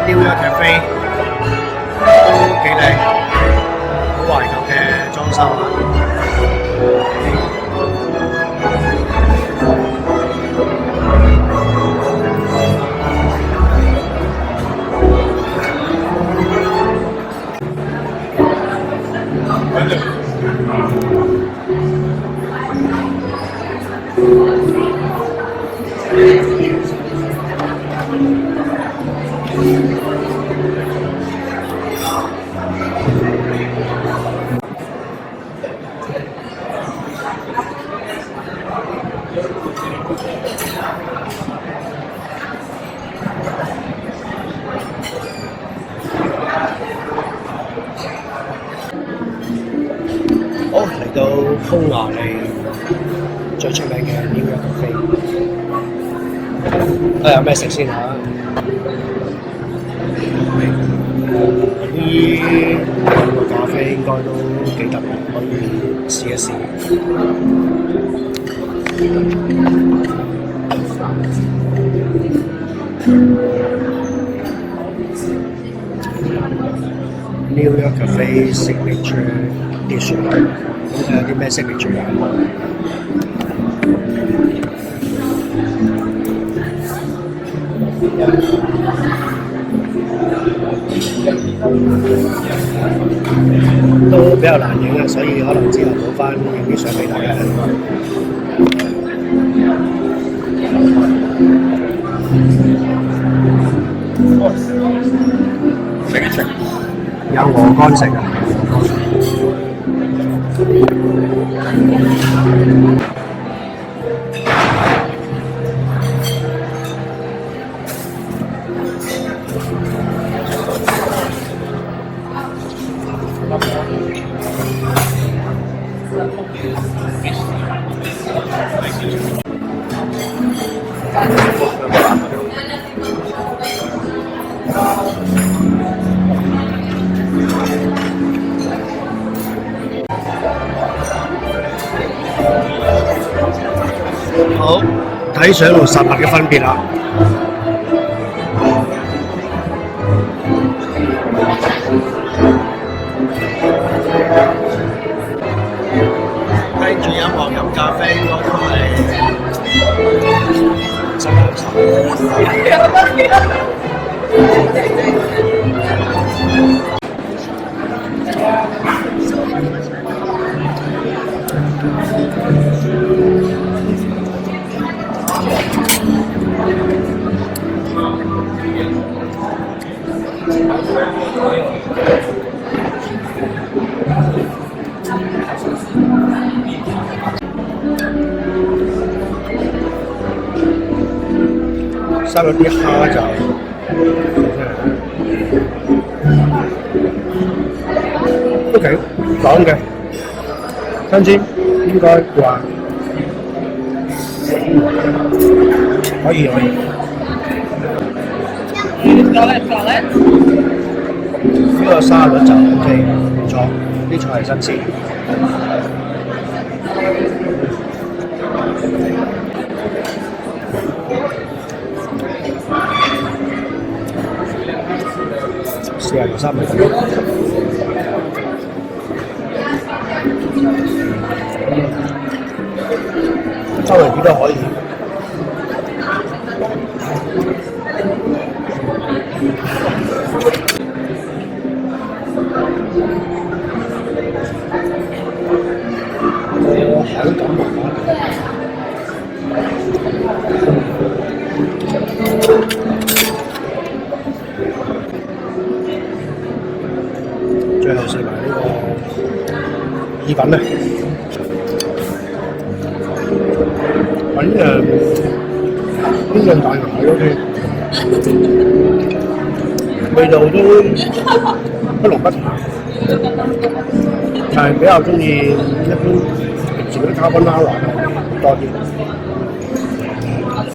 New York Cafe，都幾靚，好懷舊嘅裝修啊！好，嚟到匈牙利最出名嘅 New York Cafe，有咩食先嚇？呢兩個咖啡應該都幾特別，可以試一試。New York Cafe signature dish， 咁睇下啲咩 signature 啊？都比較難影啊，所以可能之後補翻影啲相俾大家睇。有鵝肝食啊！好，睇相同實物嘅分別啦。聽住音樂飲咖啡應該都係真享生咗啲蝦就OK， 爽嘅，新鮮應該話可以。呢個沙律就 OK， 唔錯，啲菜係新鮮。試下條三文魚，三文魚都可以。口感麻麻地。最後食埋呢個意粉咧，揾邊樣大牙嗰啲，味道都不濃不淡，但係比較中意一般平時嗰啲卡賓拉華多啲。